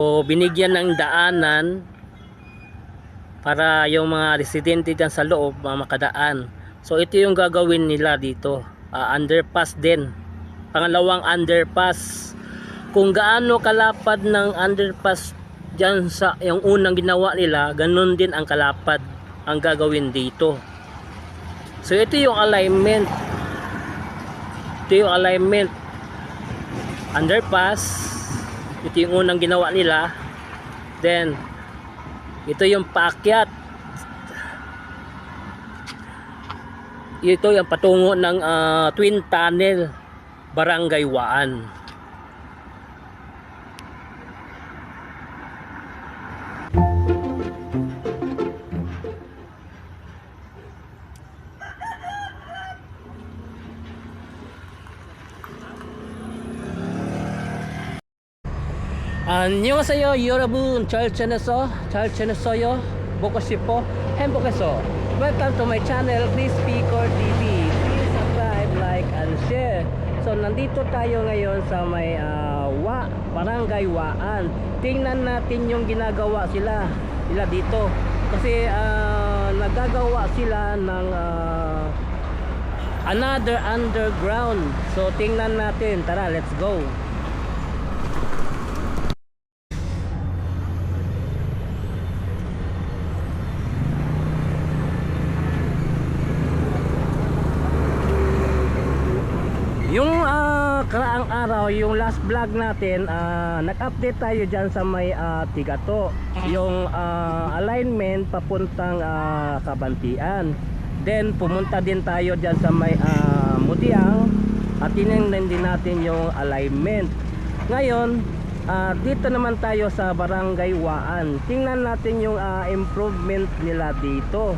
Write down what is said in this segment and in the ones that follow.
So, binigyan ng daanan para yung mga residente dyan sa loob makadaan. So ito yung gagawin nila dito, underpass din, pangalawang underpass. Kung gaano kalapad ng underpass dyan sa yung unang ginawa nila, ganun din ang kalapad ang gagawin dito. So ito yung alignment, underpass. Ito yung unang ginawa nila. Then ito yung paakyat, ito yung patungo ng Twin Tunnel, Barangay Waan. 안녕하세요 여러분, 잘 지냈어요? 보고싶어? 행복했어? Welcome to my channel, Chris Picor TV. Please subscribe, like, and share. So nandito tayo ngayon sa may Barangay Waan. Tingnan natin yung ginagawa sila dito. Kasi nagagawa sila ng another underground. So tingnan natin, tara, let's go. Yung karaang araw, yung last vlog natin, nag-update tayo dyan sa may Tigato, yung alignment papuntang Kabantian. Then pumunta din tayo dyan sa may Mudiang at tinignan din natin yung alignment. Ngayon dito naman tayo sa Barangay Waan. Tingnan natin yung improvement nila dito.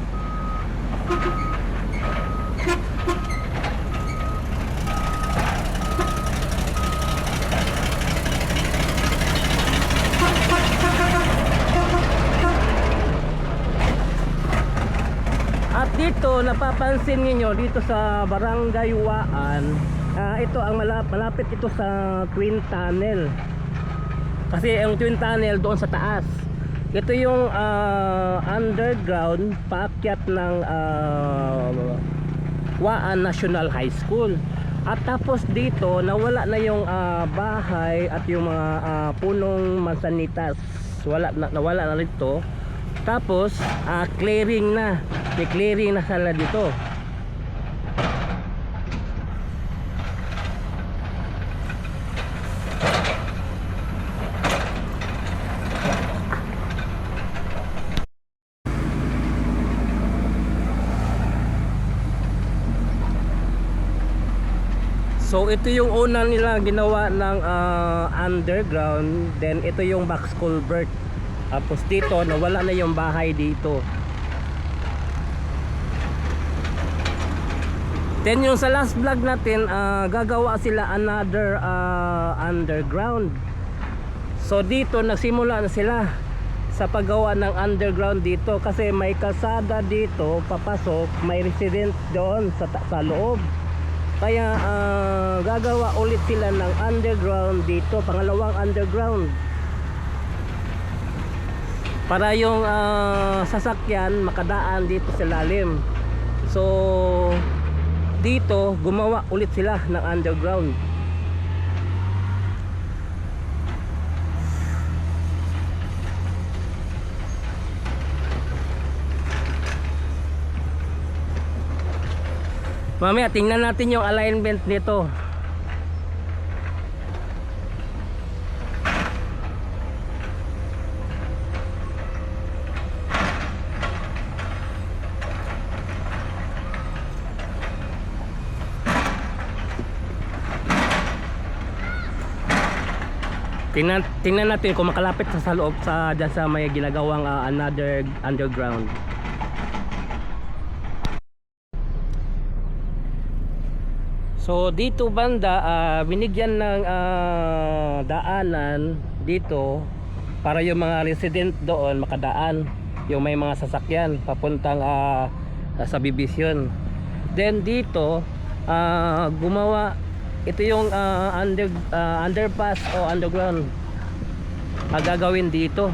At dito napapansin niyo dito sa Barangay Waan, ito ang malapit ito sa Twin Tunnel. Kasi ang Twin Tunnel doon sa taas. Ito yung underground paakyat ng Waan National High School. At tapos dito nawala na yung bahay at yung mga punong mansanitas. Nawala na rito. Tapos clearing na. May clearing na sala dito. So ito yung una nila ginawa ng underground. Then ito yung box culvert. Tapos dito nawala na yung bahay dito. Then yung sa last vlog natin, gagawa sila another underground. So dito nagsimula na sila sa paggawa ng underground dito. Kasi may kalsada dito papasok, may resident doon sa loob. Kaya gagawa ulit sila ng underground dito, pangalawang underground, para yung sasakyan makadaan dito sa lalim. So dito gumawa ulit sila ng underground. Mamaya tingnan natin yung alignment nito. Tingnan natin kung makalapit sa loob dyan sa may ginagawang another underground. So dito banda binigyan ng daanan dito para yung mga resident doon makadaan, yung may mga sasakyan papuntang sa Bibisyon. Then dito gumawa ito yung underpass o underground. gagawin dito.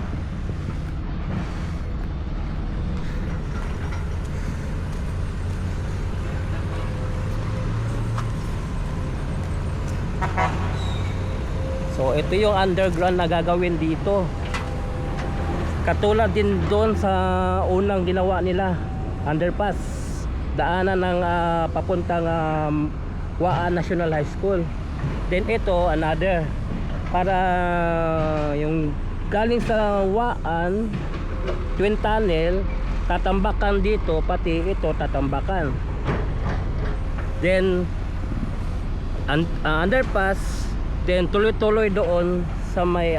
So ito yung underground na gagawin dito. Katulad din doon sa unang ginawa nila, underpass, daanan ng papuntang Waan National High School. Then ito another, para yung galing sa Waan Twin Tunnel, tatambakan dito, pati ito tatambakan. Then underpass, then tuloy-tuloy doon sa may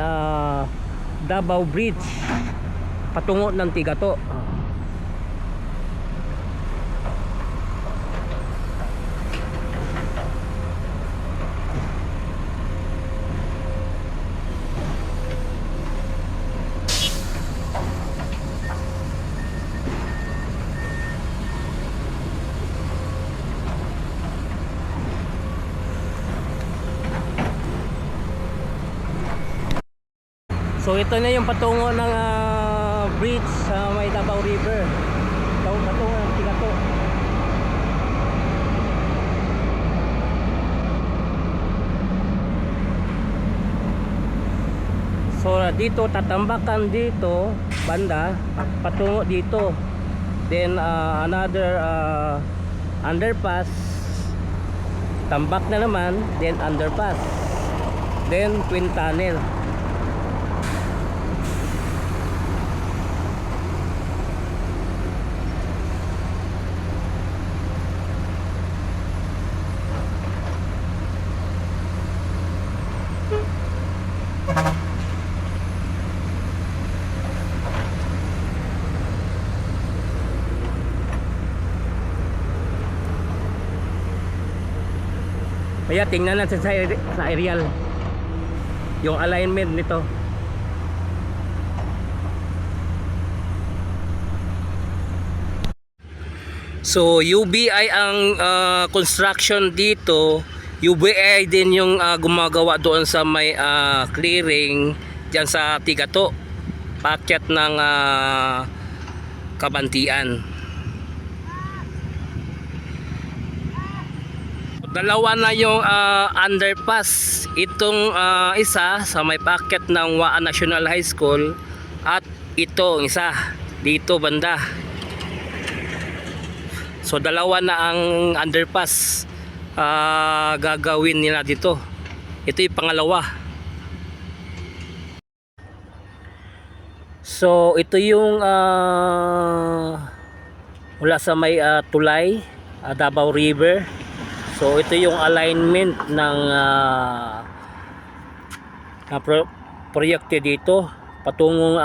Davao Bridge patungo ng Tigato. So ito na yung patungo ng bridge sa may Davao River. Patungo ng Tigato. So dito tatambakan dito banda patungo dito. Then another underpass, tambak na naman, then underpass, then twin tunnel. Kaya tingnan natin sa aerial yung alignment nito. So UBI ang construction dito. UBI din yung gumagawa doon sa may clearing dyan sa Tigato, packet ng Kabantian. Dalawa na yung underpass. Itong isa sa may packet ng Waan National High School, at ito isa dito banda. So dalawa na ang underpass gagawin nila dito. Ito yung pangalawa. So ito yung mula sa may tulay, Davao River. So ito yung alignment ng proyekto dito patungong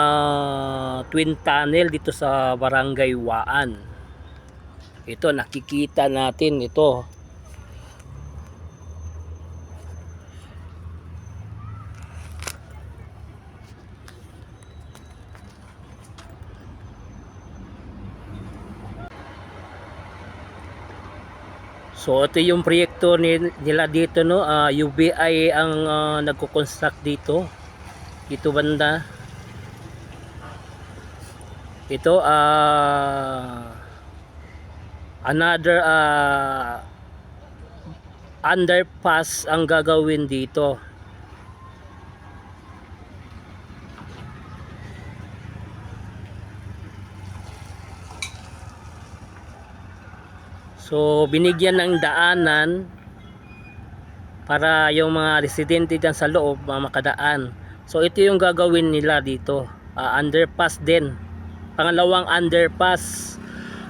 twin tunnel dito sa Barangay Waan. Ito nakikita natin ito. So ito yung proyekto nila dito, no. UBI ang nagko-construct dito. Dito banda. Ito another underpass ang gagawin dito. So binigyan ng daanan para yung mga residente dyan sa loob makadaan. So ito yung gagawin nila dito, underpass din, pangalawang underpass.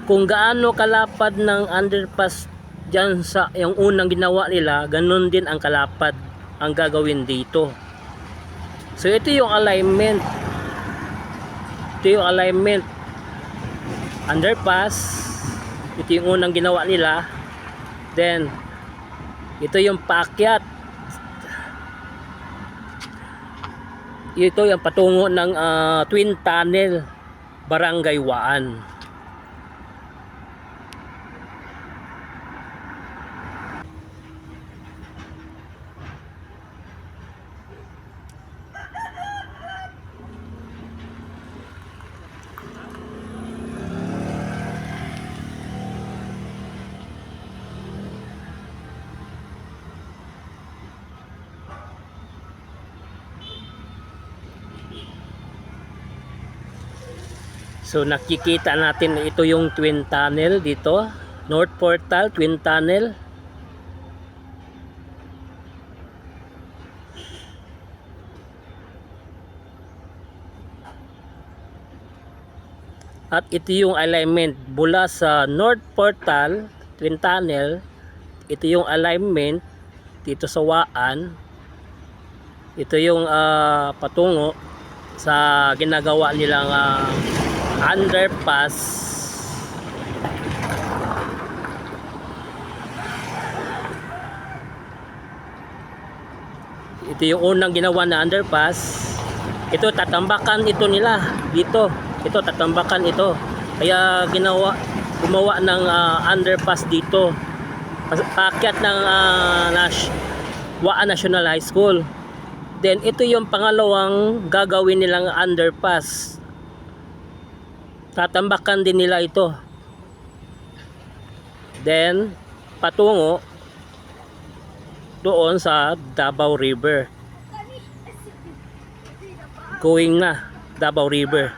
Kung gaano kalapad ng underpass dyan sa yung unang ginawa nila, ganun din ang kalapad ang gagawin dito. So ito yung alignment, underpass. Ito yung unang ginawa nila. Then ito yung paakyat. Ito yung patungo ng twin tunnel, Barangay Waan. So nakikita natin ito yung twin tunnel dito, North Portal Twin Tunnel. At ito yung alignment mula sa North Portal Twin Tunnel. Ito yung alignment dito sa Waan. Ito yung patungo sa ginagawa nilang underpass. Ito yung unang ginawa na underpass. Ito tatambakan ito nila dito. Ito tatambakan ito. Kaya gumawa ng underpass dito. Paakyat ng Waan National High School. Then ito yung pangalawang gagawin nilang underpass. Tatambakan din nila ito. Then patungo doon sa Davao River. Going na Davao River.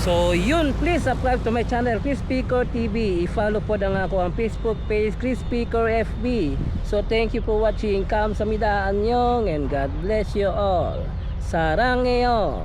So yun, please subscribe to my channel Chris Pico TV. I-follow po na ako ang Facebook page Chris Pico FB. So thank you for watching. Kamsahamnida, annyeong, and God bless you all. Saranghaeyo.